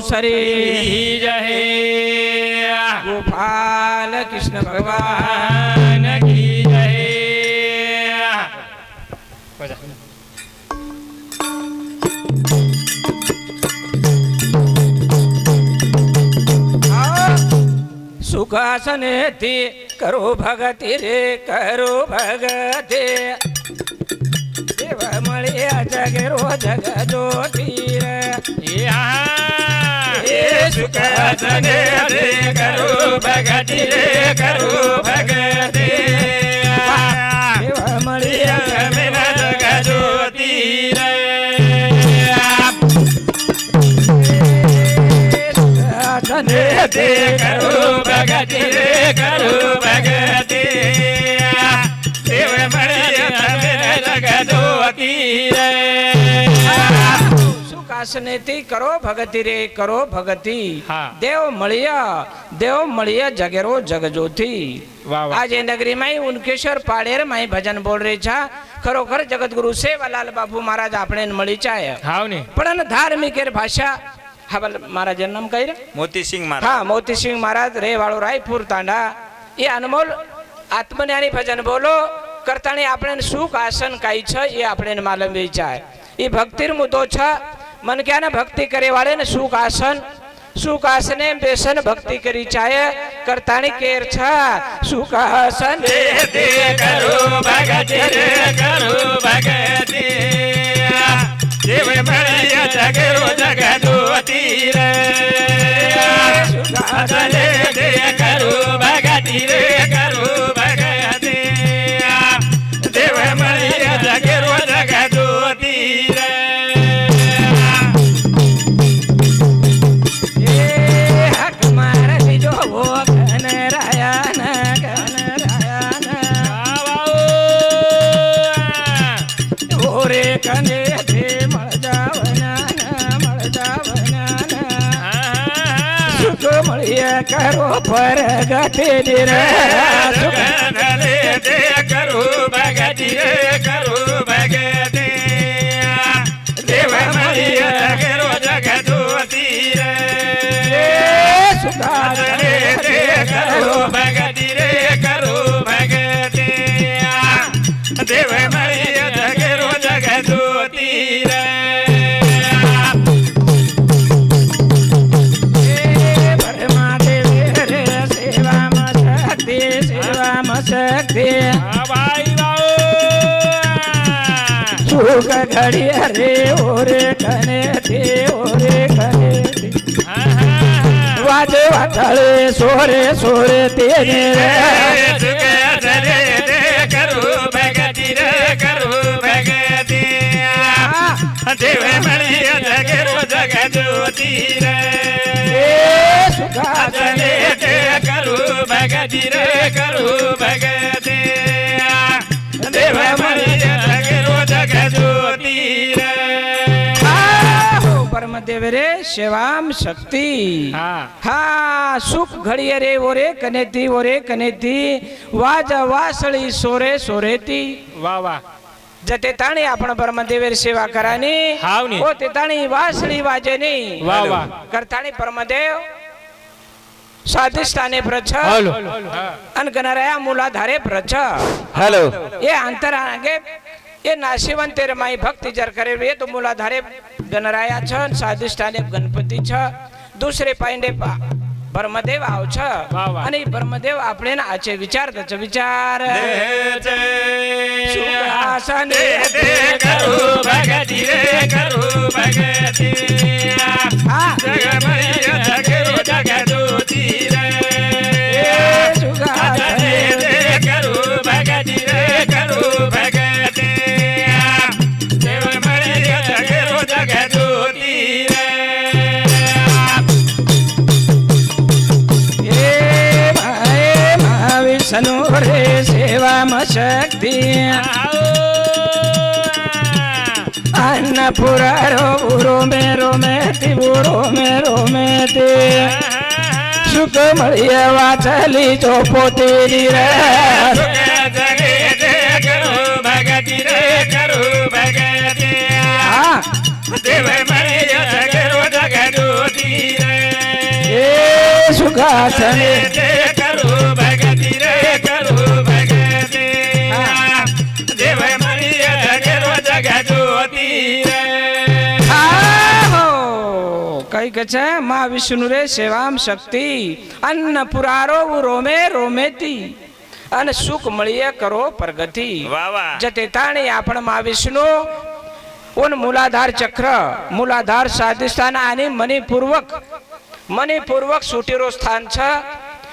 शरीर रहे गोपाल कृष्ण भगवान की जय। सुखासन थी करो भगति रे करो भगति देव मळिया जगरो जग ज्योति रे सुखासन रे करो भगति रे करो भगति देव मळिया जग ज्योति रे दे करो भगति रे करो भगति देव मळिया जग ज्योति रे सुखासनेती करो भगति रे करो भगति देव मळिया जगेरो जग ज्योति। आज ये नगरी में उनकेश्वर पाड़ेर में भजन बोल रही छा खरोखर जगत गुरु सेवालाल बाबू महाराज आपने मळी चाय पण धार्मिक भाषा हावल महाराज नाम कही रे मोती सिंह महाराज। हाँ मोती सिंह महाराज रे वालो रायपुर तांडा ये अनमोल आत्मज्ञानी भजन बोलो करतानी आपने सुख आसन काई छ ये आपने मालूम विचार ये भक्तिर मुद्दो छ मन क्या ना भक्ति करे वाले ने सुख आसने बेसन भक्ति करी चाहे करतानी केर छ सुख आसन दे करो भगति रे करो भगति देव मळिया जगरो जग ज्योति रे सुखासन दे करो भगति रे करो भगति देव मळिया जगरो जग ज्योति रे। हक मार जो वो घन रायन ओरे कने दे मळ जावना सुख मळिया करो परगति रे सुख दे करो भगति रे करो भगति देव मळिया जगरो जग ज्योति रे सुखासन दे करो भगति रे करो भगति देव मळिया जगरो जग ज्योति रे। सुख घड़ी रे ओरे कने थे वाजे वातले सोरे सोरे तेरे रे करो भगति रे करो भगति देव मळिया जगरो जग ज्योति रे सुखासन दे करो भगति रे करो भगति देव मळिया जगरो जग ज्योति रे। परम देव रे सेवाम शक्ति हाँ सुख घड़िये रे ओरे कनेती वाज वासळी सोरे सोरेती वाह वाह जते ताणी आपण परमदेव सेवा करानी ओ ते ताणी वासळी वाजे नी वाह वाह करताणी परमदेव स्वादिष्टाने प्रच अन गणराया मूलाधारे प्रच हेलो ये अंतर आगे ये नाशिवंतेर माई भक्ति जर करे ये तो मूलाधारे गणराया छ स्वादिष्टाने गणपती छ दुसरे पांडे परमदेव आव छ आणि परमदेव आपले ना आचे विचार त्याचे विचार सुखासन दे करो भगति रे करो भगति जग मळिया जगरो जग ज्योति रे सुखासन दे करो भगति रे करो भगति देव मळिया जगरो जग ज्योति रे। विष्णु रे सेवा शक्ति अन्नपूरा रो में ते सुख मळिया वाचली चौपोती रे करो भगति रे करो દેવ મળી સગરો જગજોતી રે એ સુખાસને કરું ભગતી રે કરું ભગતી દેવ મળી સગરો જગજોતી રે કઈ કે છે માં વિષ્ણુ રે સેવામ શક્તિ અન્ન પુરારો રોમે રોમેતી અને સુખ મળીએ કરો પ્રગતિ વાહ વાહ જતે તાણી આપણ માં વિષ્ણુ ઉન મૂલાધાર ચક્ર મૂલાધાર સાધિષ્ઠાન આની મણિપૂર્વક સુટીરો સ્થાન છે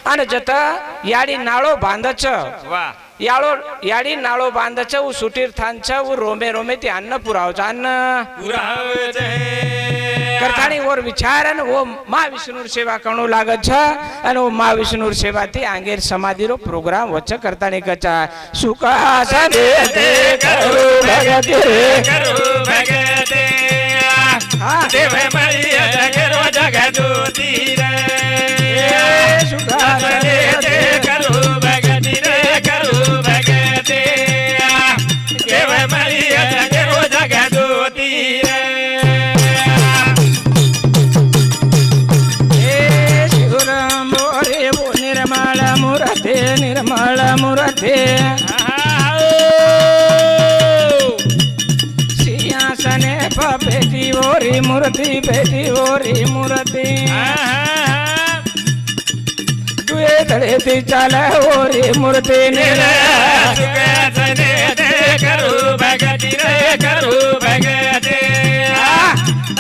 અને જતા યાડી નાળો બાંધ છે વાહ યાડી નાળો બાંધ છે હું સુટીર થાન છે હું રોમે રોમે તે અન્ન પુરાવ છે અન્ન પુરાવે છે કરતાણી ઓર વિચાર અને ઓ માં વિષ્ણુ સેવા કરણું લાગે છે અને ઓ માં વિષ્ણુ સેવાથી આંગેર સમાધિનો પ્રોગ્રામ વચ્ચે કરતાણી કચા સુખાસને તે કરું ભગતિ રે કરું ભગતે દેવ મળી સગરો જગજોતી રે સુખાસને તે કરું ભગતી રે કરું ભગતે દેવ મળી સગરો જગજોતી રે નિર્મળ મૂર્તે સિંહાસને પેટી ઓરી મૂર્તિ પેટી ઓરી મૂર્તિ દુએ દળેથી ચાલે ઓરી મૂર્તિ સુખાસને તે કરું ભગતી રે કરું ભગતે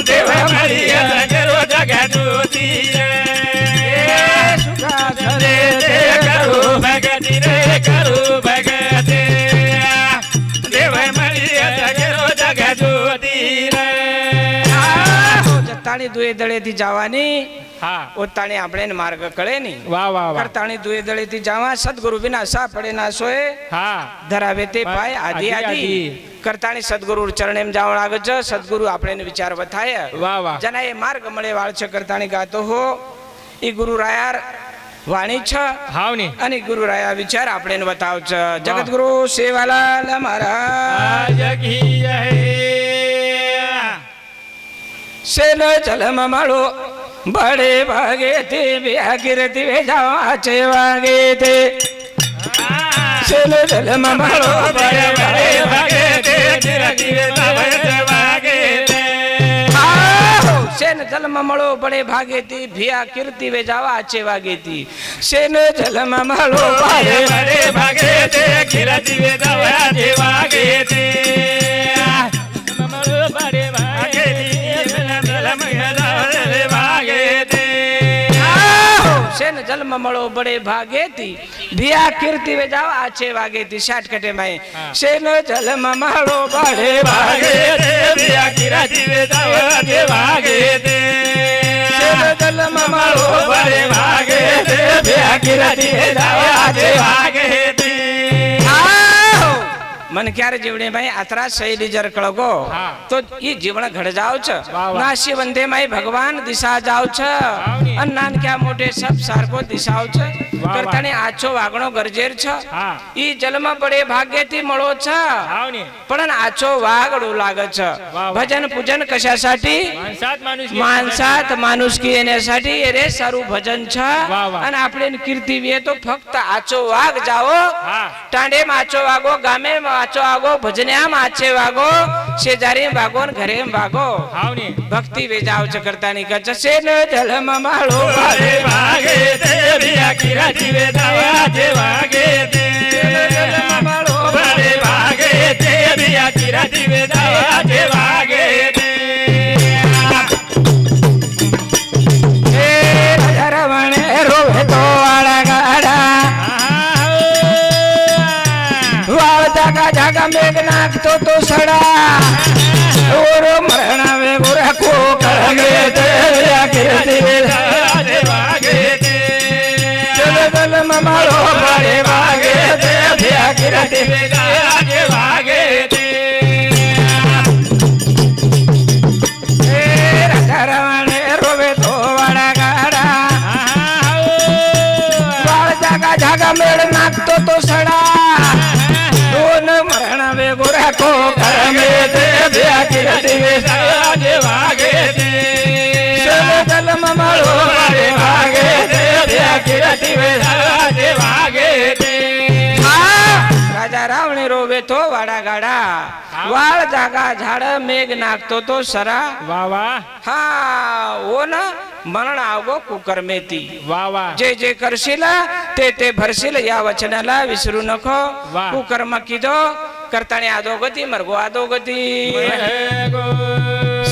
દેવ મળી સગરો જગજોતી રે સુખાસને તે કરું ભગતી રે કરું ભગતે દેવ મળી સગરો જગજોતી રે જતાણી દુએ દળેથી જવાની હા ઓતાણી આપણે માર્ગ કળે ની વાહ વાહ વાહ કરતાણી દુએ દળેથી જવા સદગુરુ વિના સા પડે ના સોએ હા ધરાવે તે પાય આદિ આદિ કરતાણી સદગુરુ ચરણે એમ જાવ લાગે છે સદગુરુ આપણે વિચાર વથાય વાહ વાહ જના એ માર્ગ મળે વાળ છે કરતાણી ગાતો હો ઈ ગુરુ રાયાર વાણી છે હાવ ને અને ગુરુ રાયા વિચાર આપણે બતાવ છે જગત ગુરુ સેવાલાલ મહારાજ જગી હે સેલ જલમ મળો બડે ભાગે તે વ્યાગીરતી વેજાવ આચે વાગે તે સેલ જલમ મળો બડે ભાગે તે સેન જલમ મળો બડે ભાગેતી ભિયા કીર્તિ વેજાવા આચે વાગેતી સેન જલમ મળો બડે ભાગે તે કિરતી વેદવા દેવાગે તે મમળ બડે ભાગે સેન જન્મ મળો બડે ભાગેતી ભિયા કીર્તિ વેજાવા આચે વાગેતી શાટ કટે માય સેન જન્મ મળો બડે ભાગે ભાગે તે ભિયા કિરતી વેદવા દેવાગે તે સેન જન્મ મળો બડે ભાગે તે ભિયા કિરતી વેદવા દેવાગે તે मन क्यारे जीवने माई आत्रा शैली जर कळगो तो ये जीवन घड जाव छ नाशी वंदे माई भगवान दिशा जाव छ अन्नान क्या मोटे सब सारको दिशाव छ करताने आछो वागणो गरजेर छ ई जन्म पडे भाग्यती मळो छ पण आछो वागडो लाग छ भजन पूजन कशासाठी माणसात माणुसकी येण्यासाठी रे सारू भजन छ आणि आपले कीर्ती वे तो फक्त आछो वाग जावो टांडे आछो वागो गामे आचो आगो भजन्याम आचे वागो शेजारी वागो घरे वागो भक्ती वेजाव च करता नि कच सेन जलम माळो बडे भागे ते भ्या किरती वेदवा देवागे ते जलम माळो बडे भागे ते भ्या किरती वेदवा देवागे ते हे रवणे रोवे तो आळा गाडा जागा जागा मेघ नाचतो तो सडा ओर मरणा वे गोरा को करगे ते कीर्ती देवागे ते जल जल ममाळो बडे भागे ते भ्या कीर्ती देवागे ते हे रवणे रोवे तो वाडा गाडा जागा जागा मेघ नाचतो तो सडा मरण वे गोरा को करगे ते भ्या कीर्ती देवा દિવે આજે વાગે તે રાજા રાવણે રોવે તો વાડા ગાડા વાળ જાગા ઝાડ મેઘ નાખતો તો સરા વાહ વાહ હા ઓ ના મરણ આવગો કુકર મેતી વાહ વાહ જે જે કરશીલ તે ભરશીલ યા વચનલા વિસરું નખો વાહ. કુકર માં કીધો કરતાણે આદો ગતિ મરગો આદો ગતિ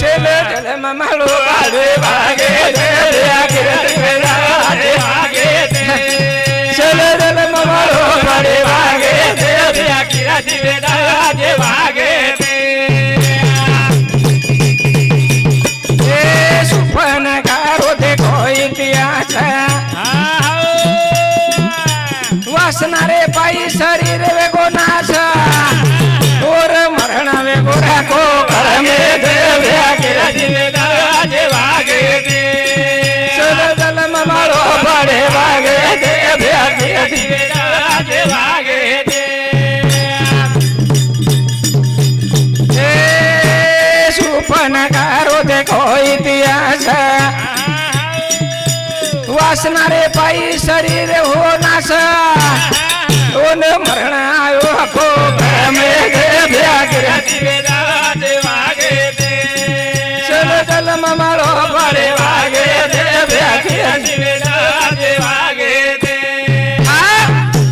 સેલે જલમાં માળો બાળે વાગે સેલે જલમાં માળો બાળે વાગે એ સુપન ગારો દેખો ઇતિહાસ વાસના રે પાઈ શરીર વેગો નાશ ઓર મરણ વેગો રાખો ઘર મે ચલ જલમ માળો પડે વાગે એ સુપન ગારો દેખો ઇતિહાસ વાસના રે પાઈ શરીર હો નાશ ઓન મરણ આયો આખો ઘર મે ચલ જલમ માળો પડે વાગે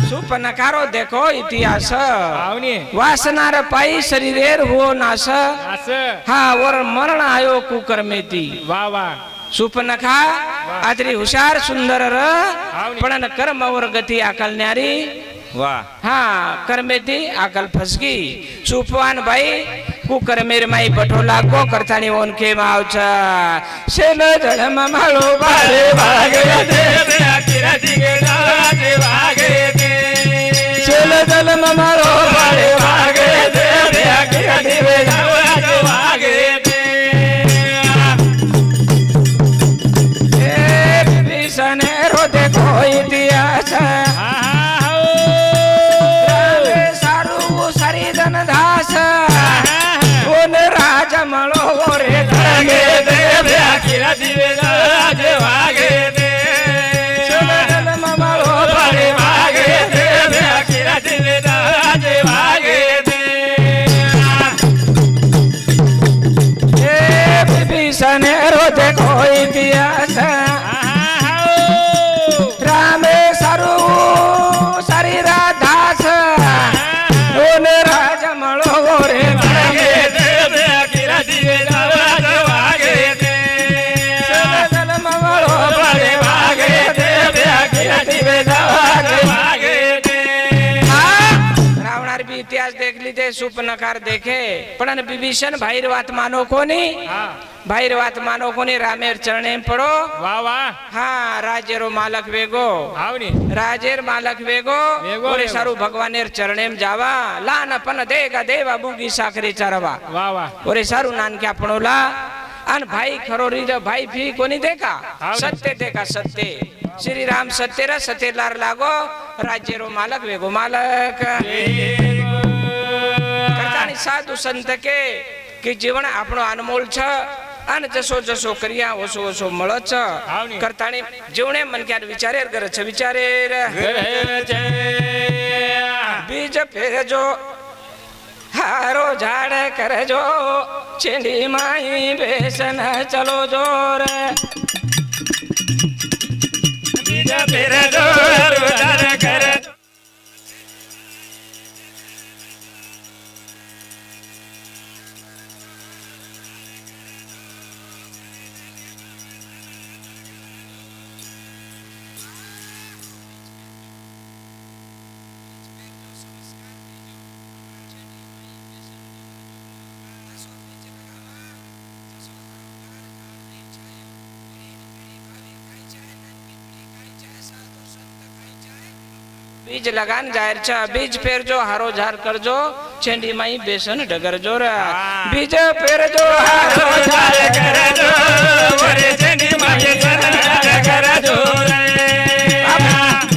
સુપનકારો દેખો ઇતિહાસ વાસના રે પાઈ શરીર હો નાશ હા ઓર મરણ આયો કુકર મેતી વાહ વાહ સુપનખા આદરી હુશાર સુંદર ર પણ કર્મ ઓર ગતિ આકલ ન્યારી વાહ હા કર્મેથી આકલ ફસકી સુપવાન ભાઈ કુકર મેર માઈ બઠો લાગો કરતાની ઓન કેમ આવછા સેલ જળમાં માળો બાળે વાગે સેલ જળમાં માળો બાળે વાગે એ વિભીષણે રોધે કોઈ ઇતિહાસ સારું સારી ધન દાસ ઓન રાજ મળો રે ધગે ચલમાં મળો પડે વાગે એ વિભીષણે રોધે કોઈ ઇતિહાસ રામે સારું સારી રાધાસ ઓન રાજ મળો રે ધગે ચલમાં મળો પડે વાગે રાવણાર भी इतिहास देख लीजिए सुपनकार देखे पण विभीषण भाई बात मानो कोनी भाई बात मानो कोनी रामेर चरणे पड़ो વાહ વાહ हाँ राजेरो मालक वेगो આવની राजेर मालक वेगो वेगो, ओरे वेगो। सारू भगवानेर चरणेम जावा लान पन देगा देवा बुगी साकरी चरवा વાહ વાહ ओरे सारू नान क्या पणोला अन भाई खरो रीज भाई फी कोनी देखा हाँ। सत्य देखा सत्य श्री राम सत्य रा सत्य लार लागो राज्यरो मालक वेगो मालक करतानी साधु संत के जीवन આપણો અનમોલ છે અને જસો જસો કર્યા ઓસો ઓસો મળે છે આવની. કરતાની જીવણે મન ક્યારે વિચારે કરે છે વિચારે બીજ ફેરજો હારો ઝાડ કરજો ચેંડી માઈ બેસન ચલો જોર બીજા ફેરે જો રોજાર કરે बीज लगान जाहिर छ बीज पेर जो हारो झार करजो छेंडी माई बेसन डगर जो रा बीज पेर जो हारो झार करजो ઓરે ચેંડી માગે સન કરજો રે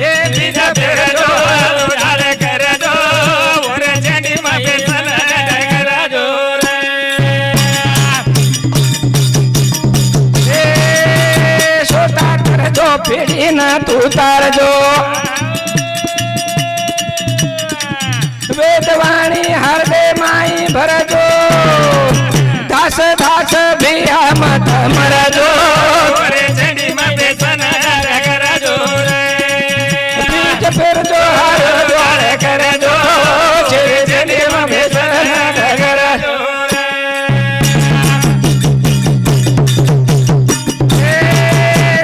ये बीज पेर जो રોજાર કરજો ઓરે ચેંડી માગે સન કરજો રે ए सोता करजो पीड़ी ના તું તારજો વેદવાણી હરદે માઈ ભરજો દાસ દાસ ભિયા મત મરજો રે ચંડીમાં બેસન કરજો રે બીજ ફેરજો હર દ્વારે કરજો ચંડીમાં બેસન કરજો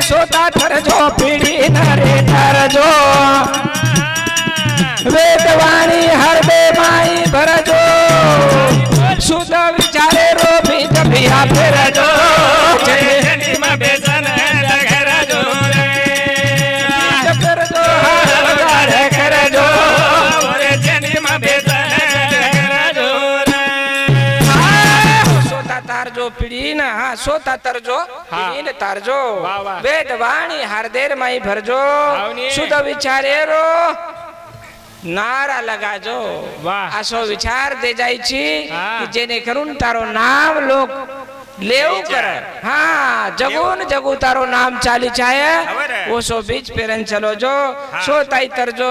સોતા થરજો પીડી નરે થરજો વેદવાણી હરદે માઈ ભરજો શુદ્ધ વિચારે રો ભીત ભિયા ફેરજો ચંડીમાં બેસન કરજો રે બીજ ફેરજો હર દ્વારે કરજો રે ચંડીમાં બેસન કરજો રે સોતા તારજો પીડી ના હા સોતા તરજો પીડી ને તારજો વાહ, વાહ. વેદવાણી હરદેર માઈ ભરજો આવની. શુદ્ધ વિચારે રો નારા લગાજો વાહ. આસો વિચાર દે જાય છે હા. કે જેને કરું તારો નામ લોક લેવું કરે હા જગુન જગુ તારો નામ ચાલી જાય હવે રે. ઓસો બીજ પેરન ચલો જો હા. સો તાઈ તરજો